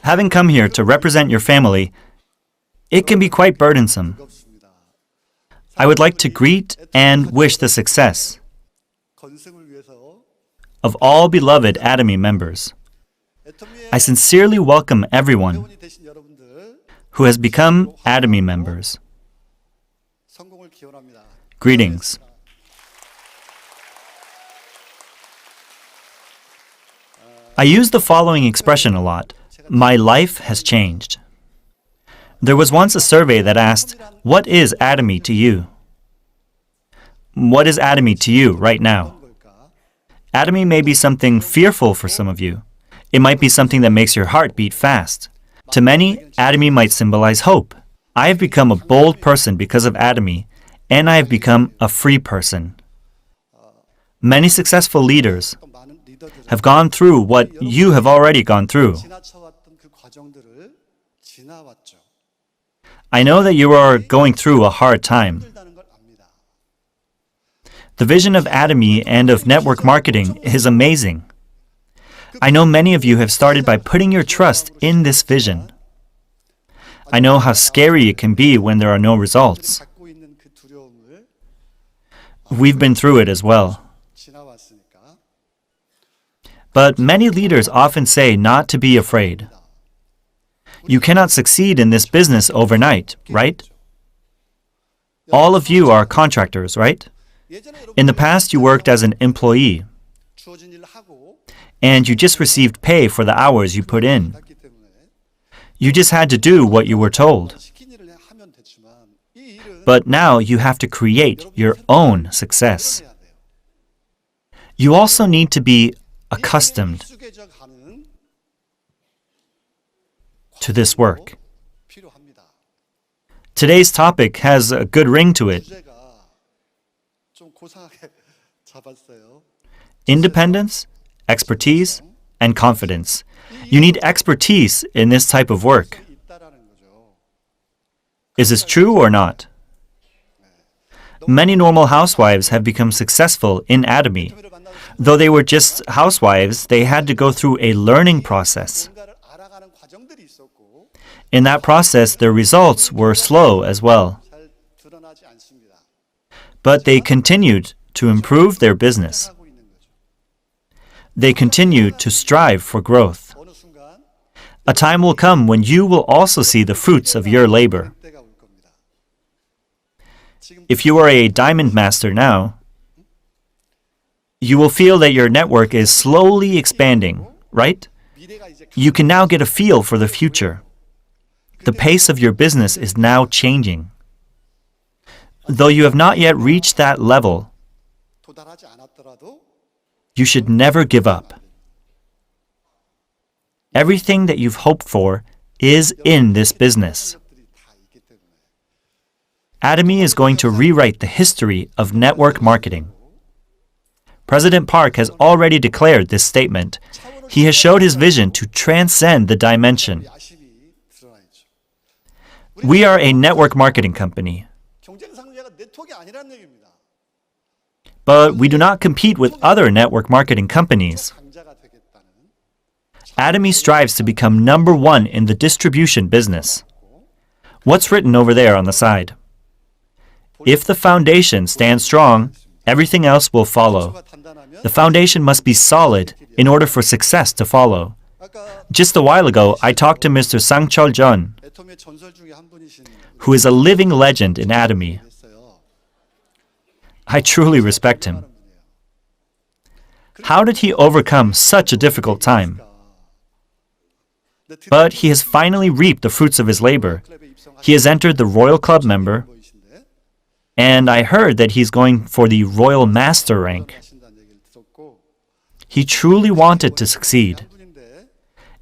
Having come here to represent your family, it can be quite burdensome. I would like to greet and wish the success of all beloved Atomy members. I sincerely welcome everyone who has become Atomy members. Greetings. I use the following expression a lot: my life has changed. There was once a survey that asked, what is Atomy to you? What is Atomy to you right now? Atomy may be something fearful for some of you. It might be something that makes your heart beat fast. To many, Atomy might symbolize hope. I have become a bold person because of Atomy, and I have become a free person. Many successful leaders have gone through what you have already gone through. I know that you are going through a hard time. The vision of Atomy and of network marketing is amazing. I know many of you have started by putting your trust in this vision. I know how scary it can be when there are no results. We've been through it as well. But many leaders often say not to be afraid. You cannot succeed in this business overnight, right? All of you are contractors, right? In the past, you worked as an employee, and you just received pay for the hours you put in. You just had to do what you were told. But now you have to create your own success. You also need to be accustomed to this work. Today's topic has a good ring to it. Independence, expertise, and confidence. You need expertise in this type of work. Is this true or not? Many normal housewives have become successful in Atomy. Though they were just housewives, they had to go through a learning process. In that process, their results were slow as well. But they continued to improve their business. They continued to strive for growth. A time will come when you will also see the fruits of your labor. If you are a diamond master now, you will feel that your network is slowly expanding, right? You can now get a feel for the future. The pace of your business is now changing. Though you have not yet reached that level, you should never give up. Everything that you've hoped for is in this business. Atomy is going to rewrite the history of network marketing. President Park has already declared this statement. He has showed his vision to transcend the dimension. We are a network marketing company. But we do not compete with other network marketing companies. Atomy strives to become number one in the distribution business. What's written over there on the side? If the foundation stands strong, everything else will follow. The foundation must be solid in order for success to follow. Just a while ago, I talked to Mr. Sang Chul-jeon, who is a living legend in Atomy. I truly respect him. How did he overcome such a difficult time? But he has finally reaped the fruits of his labor. He has entered the Royal Club member, and I heard that he's going for the Royal Master rank. He truly wanted to succeed,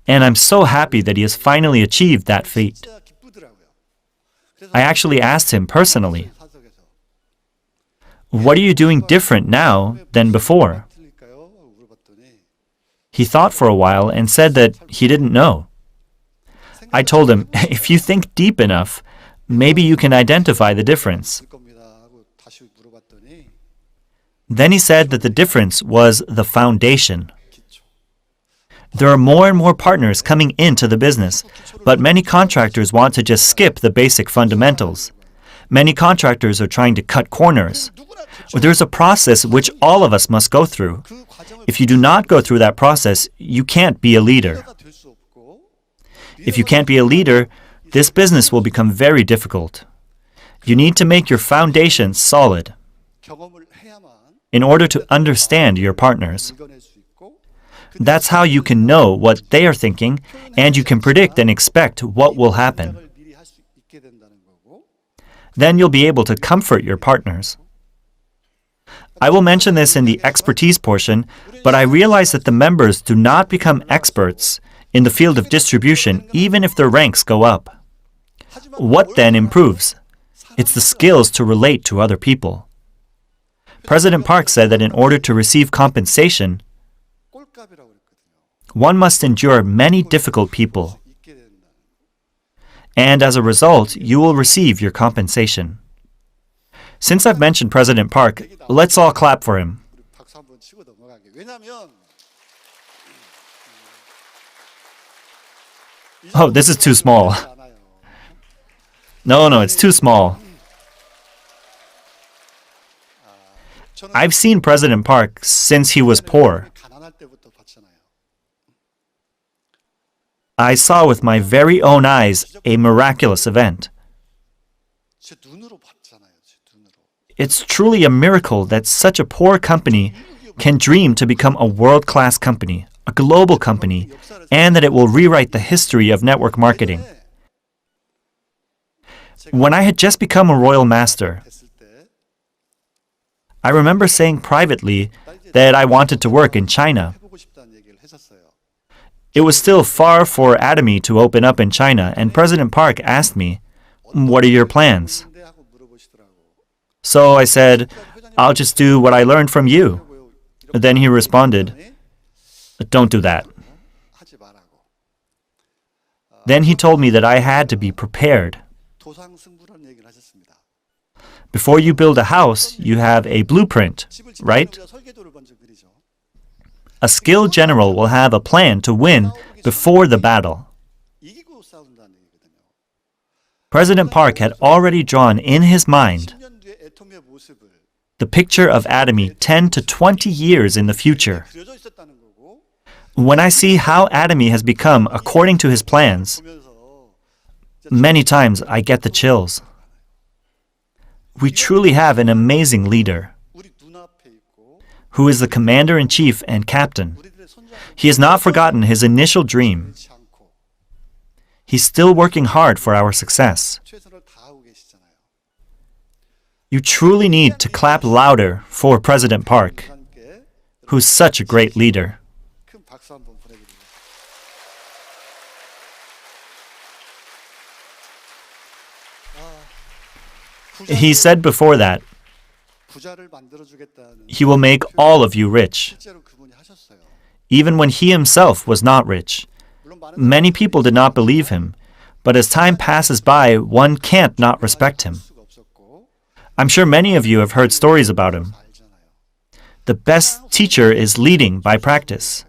and I'm so happy that he has finally achieved that feat. I actually asked him personally, what are you doing different now than before? He thought for a while and said that he didn't know. I told him, if you think deep enough, maybe you can identify the difference. Then he said that the difference was the foundation. There are more and more partners coming into the business, but many contractors want to just skip the basic fundamentals. Many contractors are trying to cut corners. There's a process which all of us must go through. If you do not go through that process, you can't be a leader. If you can't be a leader, this business will become very difficult. You need to make your foundation solid in order to understand your partners. That's how you can know what they are thinking, and you can predict and expect what will happen. Then you'll be able to comfort your partners. I will mention this in the expertise portion, but I realize that the members do not become experts in the field of distribution even if their ranks go up. What then improves? It's the skills to relate to other people. President Park said that in order to receive compensation, one must endure many difficult people. And as a result, you will receive your compensation. Since I've mentioned President Park, let's all clap for him. Oh, this is too small. No, it's too small. I've seen President Park since he was poor. I saw with my very own eyes a miraculous event. It's truly a miracle that such a poor company can dream to become a world-class company, a global company, and that it will rewrite the history of network marketing. When I had just become a royal master, I remember saying privately that I wanted to work in China. It was still far for Atomy to open up in China, and President Park asked me, "What are your plans?" So I said, "I'll just do what I learned from you." Then he responded, "Don't do that." Then he told me that I had to be prepared. Before you build a house, you have a blueprint, right? A skilled general will have a plan to win before the battle. President Park had already drawn in his mind the picture of Atomy 10 to 20 years in the future. When I see how Atomy has become according to his plans, many times I get the chills. We truly have an amazing leader who is the commander-in-chief and captain. He has not forgotten his initial dream. He's still working hard for our success. You truly need to clap louder for President Park, who's such a great leader. He said before that, he will make all of you rich, even when he himself was not rich. Many people did not believe him, but as time passes by, one can't not respect him. I'm sure many of you have heard stories about him. The best teacher is leading by practice.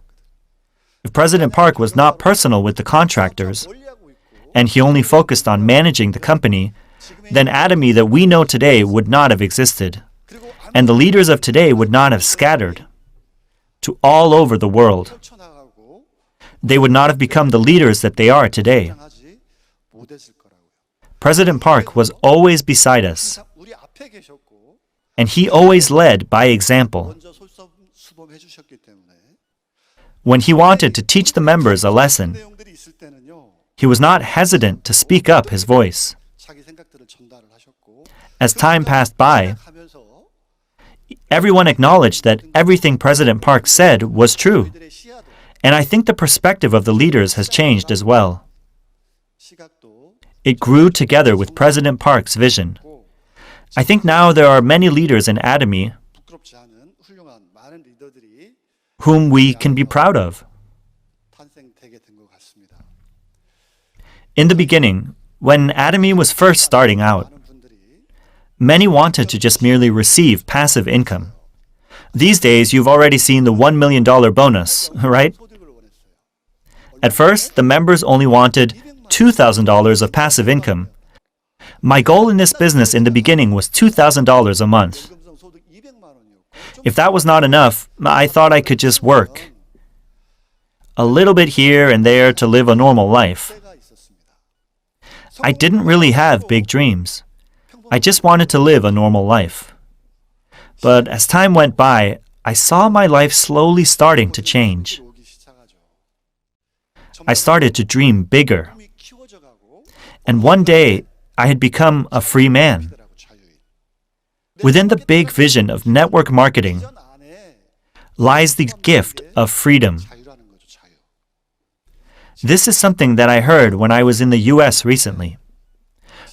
If President Park was not personal with the contractors, and he only focused on managing the company, then Atomy that we know today would not have existed, and the leaders of today would not have scattered to all over the world. They would not have become the leaders that they are today. President Park was always beside us, and he always led by example. When he wanted to teach the members a lesson, he was not hesitant to speak up his voice. As time passed by, everyone acknowledged that everything President Park said was true. And I think the perspective of the leaders has changed as well. It grew together with President Park's vision. I think now there are many leaders in Atomy whom we can be proud of. In the beginning, when Atomy was first starting out, many wanted to just merely receive passive income. These days, you've already seen the $1 million bonus, right? At first, the members only wanted $2,000 of passive income. My goal in this business in the beginning was $2,000 a month. If that was not enough, I thought I could just work a little bit here and there to live a normal life. I didn't really have big dreams. I just wanted to live a normal life. But as time went by, I saw my life slowly starting to change. I started to dream bigger. And one day, I had become a free man. Within the big vision of network marketing lies the gift of freedom. This is something that I heard when I was in the US recently.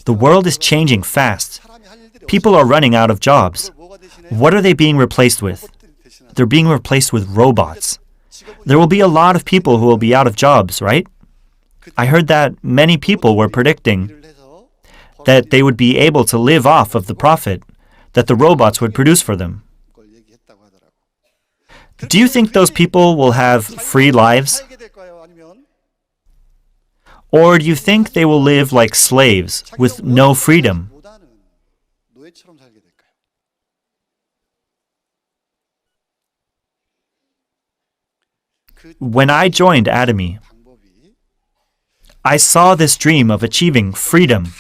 The world is changing fast. People are running out of jobs. What are they being replaced with? They're being replaced with robots. There will be a lot of people who will be out of jobs, right? I heard that many people were predicting that they would be able to live off of the profit that the robots would produce for them. Do you think those people will have free lives? Or do you think they will live like slaves with no freedom? When I joined Atomy, I saw this dream of achieving freedom.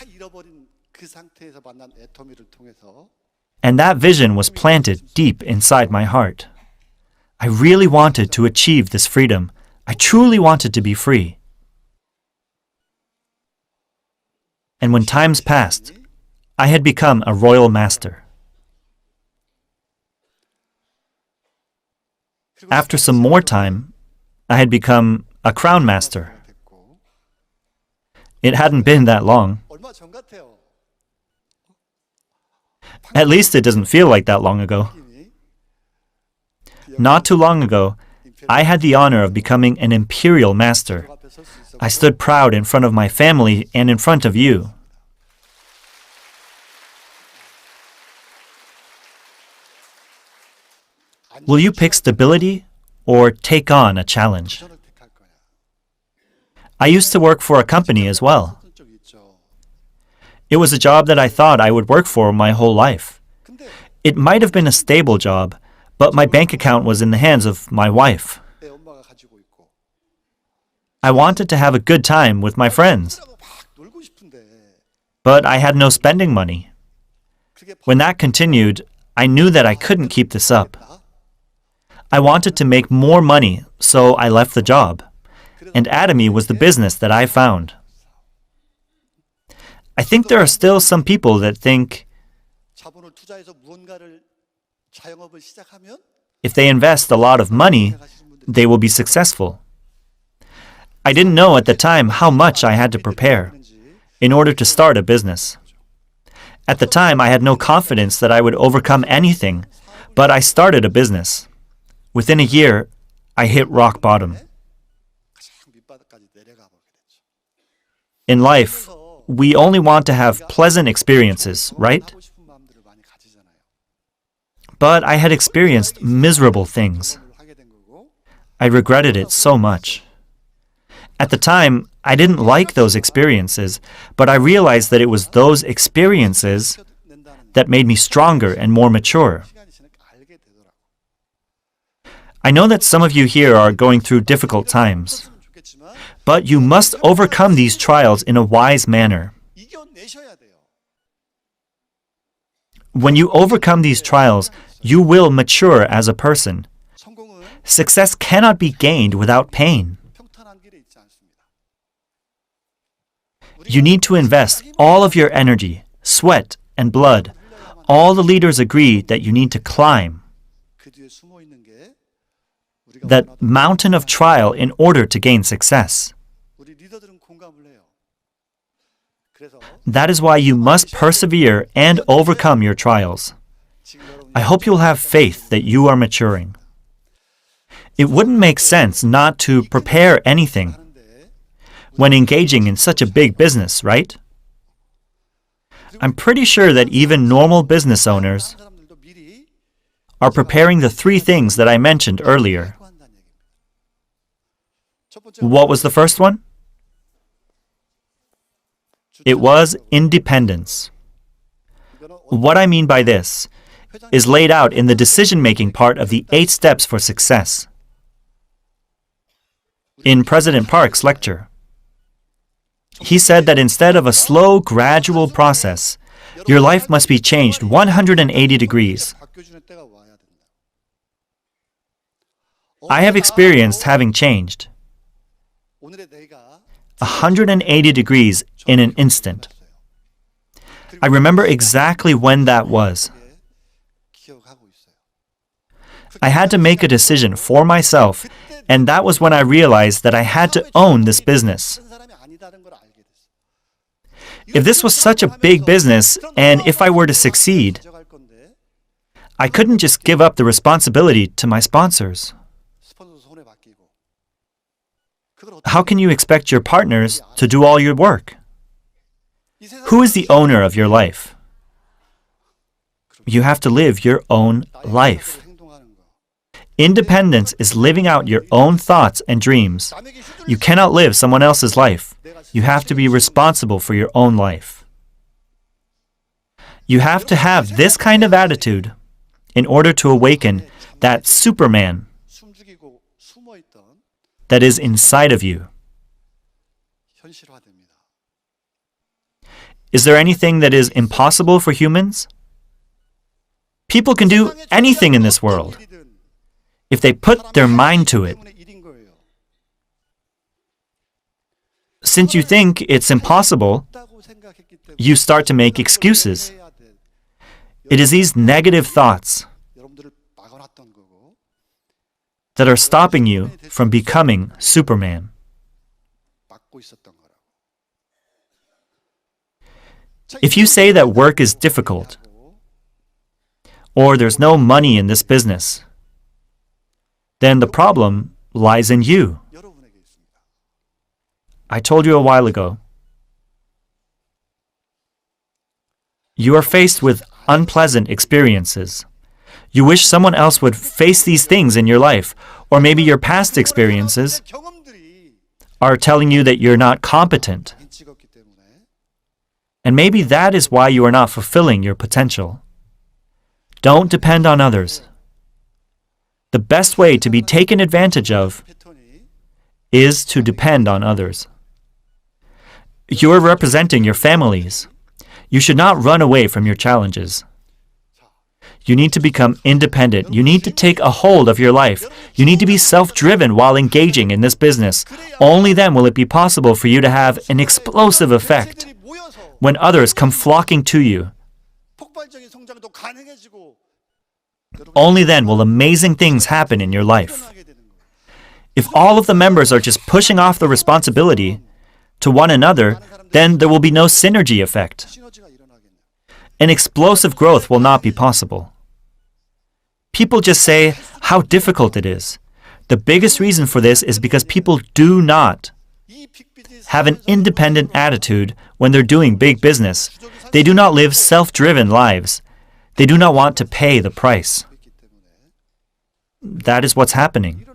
And that vision was planted deep inside my heart. I really wanted to achieve this freedom. I truly wanted to be free. And when times passed, I had become a royal master. After some more time, I had become a crown master. It hadn't been that long. At least it doesn't feel like that long ago. Not too long ago, I had the honor of becoming an Imperial master. I stood proud in front of my family and in front of you. Will you pick stability or take on a challenge? I used to work for a company as well. It was a job that I thought I would work for my whole life. It might have been a stable job, but my bank account was in the hands of my wife. I wanted to have a good time with my friends, but I had no spending money. When that continued, I knew that I couldn't keep this up. I wanted to make more money, so I left the job. And Atomy was the business that I found. I think there are still some people that think if they invest a lot of money, they will be successful. I didn't know at the time how much I had to prepare in order to start a business. At the time, I had no confidence that I would overcome anything, but I started a business. Within a year, I hit rock bottom. In life, we only want to have pleasant experiences, right? But I had experienced miserable things. I regretted it so much. At the time, I didn't like those experiences, but I realized that it was those experiences that made me stronger and more mature. I know that some of you here are going through difficult times, but you must overcome these trials in a wise manner. When you overcome these trials, you will mature as a person. Success cannot be gained without pain. You need to invest all of your energy, sweat, and blood. All the leaders agree that you need to climb that mountain of trial in order to gain success. That is why you must persevere and overcome your trials. I hope you'll have faith that you are maturing. It wouldn't make sense not to prepare anything when engaging in such a big business, right? I'm pretty sure that even normal business owners are preparing the 3 things that I mentioned earlier. What was the first one? It was independence. What I mean by this is laid out in the decision-making part of the 8 steps for success. In President Park's lecture, he said that instead of a slow, gradual process, your life must be changed 180 degrees. I have experienced having changed 180 degrees in an instant. I remember exactly when that was. I had to make a decision for myself, and that was when I realized that I had to own this business. If this was such a big business, and if I were to succeed, I couldn't just give up the responsibility to my sponsors. How can you expect your partners to do all your work? Who is the owner of your life? You have to live your own life. Independence is living out your own thoughts and dreams. You cannot live someone else's life. You have to be responsible for your own life. You have to have this kind of attitude in order to awaken that Superman that is inside of you. Is there anything that is impossible for humans? People can do anything in this world if they put their mind to it. Since you think it's impossible, you start to make excuses. It is these negative thoughts that are stopping you from becoming Superman. If you say that work is difficult, or there's no money in this business, then the problem lies in you. I told you a while ago, you are faced with unpleasant experiences. You wish someone else would face these things in your life, or maybe your past experiences are telling you that you're not competent. And maybe that is why you are not fulfilling your potential. Don't depend on others. The best way to be taken advantage of is to depend on others. You are representing your families. You should not run away from your challenges. You need to become independent. You need to take a hold of your life. You need to be self-driven while engaging in this business. Only then will it be possible for you to have an explosive effect when others come flocking to you. Only then will amazing things happen in your life. If all of the members are just pushing off the responsibility to one another, then there will be no synergy effect. An explosive growth will not be possible. People just say how difficult it is. The biggest reason for this is because people do not have an independent attitude when they're doing big business. They do not live self-driven lives. They do not want to pay the price. That is what's happening.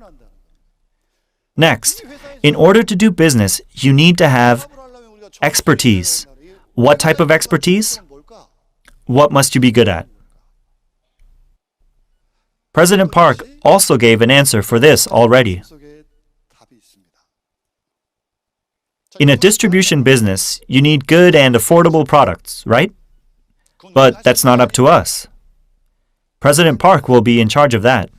Next, in order to do business, you need to have expertise. What type of expertise? What must you be good at? President Park also gave an answer for this already. In a distribution business, you need good and affordable products, right? But that's not up to us. President Park will be in charge of that.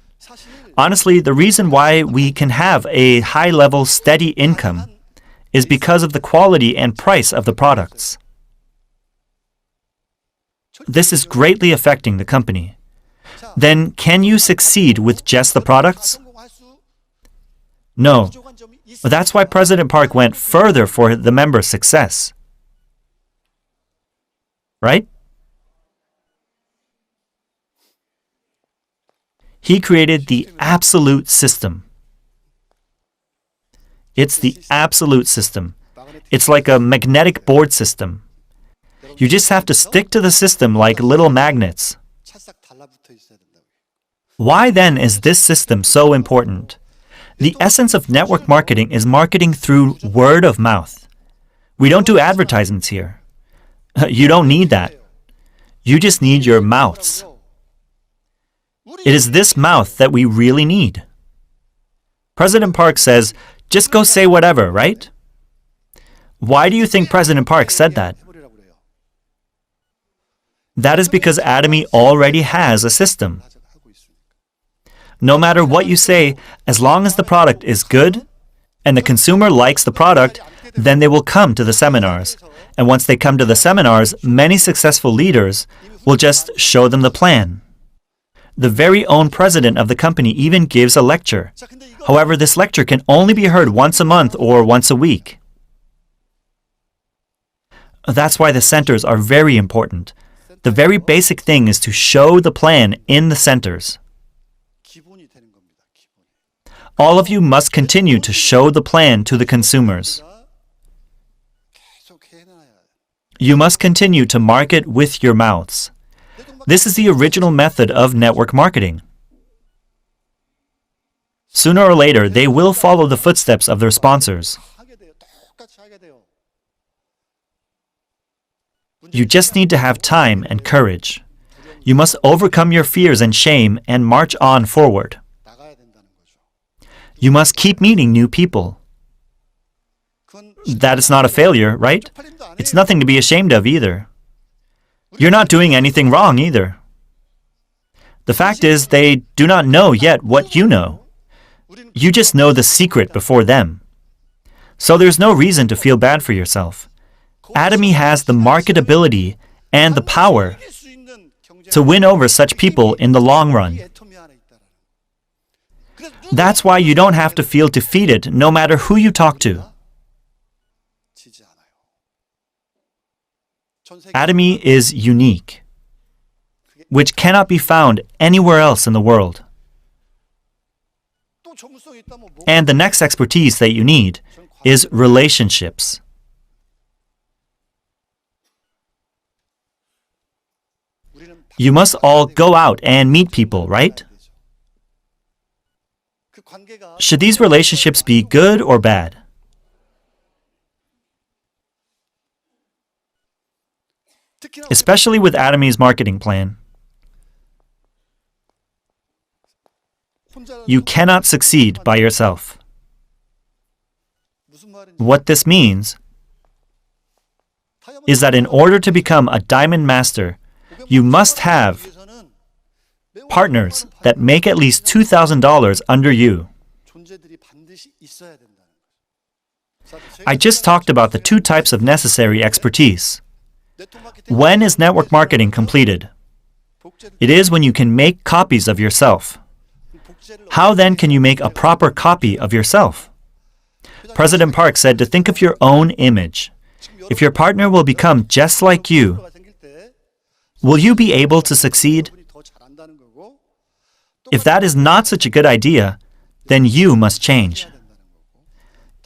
Honestly, the reason why we can have a high-level, steady income is because of the quality and price of the products. This is greatly affecting the company. Then, can you succeed with just the products? No. That's why President Park went further for the members' success. Right? He created the absolute system. It's the absolute system. It's like a magnetic board system. You just have to stick to the system like little magnets. Why then is this system so important? The essence of network marketing is marketing through word of mouth. We don't do advertisements here. You don't need that. You just need your mouths. It is this mouth that we really need. President Park says, just go say whatever, right? Why do you think President Park said that? That is because Atomy already has a system. No matter what you say, as long as the product is good and the consumer likes the product, then they will come to the seminars. And once they come to the seminars, many successful leaders will just show them the plan. The very own president of the company even gives a lecture. However, this lecture can only be heard once a month or once a week. That's why the centers are very important. The very basic thing is to show the plan in the centers. All of you must continue to show the plan to the consumers. You must continue to market with your mouths. This is the original method of network marketing. Sooner or later, they will follow the footsteps of their sponsors. You just need to have time and courage. You must overcome your fears and shame and march on forward. You must keep meeting new people. That is not a failure, right? It's nothing to be ashamed of either. You're not doing anything wrong either. The fact is, they do not know yet what you know. You just know the secret before them. So there's no reason to feel bad for yourself. Atomy has the marketability and the power to win over such people in the long run. That's why you don't have to feel defeated no matter who you talk to. Atomy is unique, which cannot be found anywhere else in the world. And the next expertise that you need is relationships. You must all go out and meet people, right? Should these relationships be good or bad? Especially with Atomy's marketing plan. You cannot succeed by yourself. What this means is that in order to become a diamond master, you must have partners that make at least $2,000 under you. I just talked about the two types of necessary expertise. When is network marketing completed? It is when you can make copies of yourself. How then can you make a proper copy of yourself? President Park said to think of your own image. If your partner will become just like you, will you be able to succeed? If that is not such a good idea, then you must change.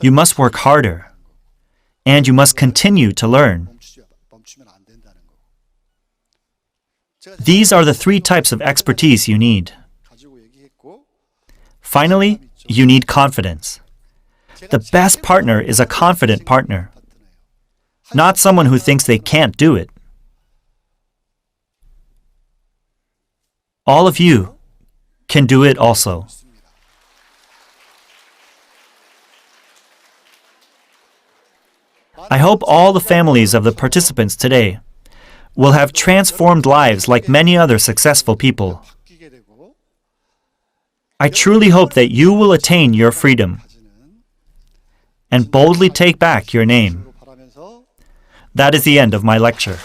You must work harder, and you must continue to learn. These are the three types of expertise you need. Finally, you need confidence. The best partner is a confident partner, not someone who thinks they can't do it. All of you can do it also. I hope all the families of the participants today will have transformed lives like many other successful people. I truly hope that you will attain your freedom and boldly take back your name. That is the end of my lecture.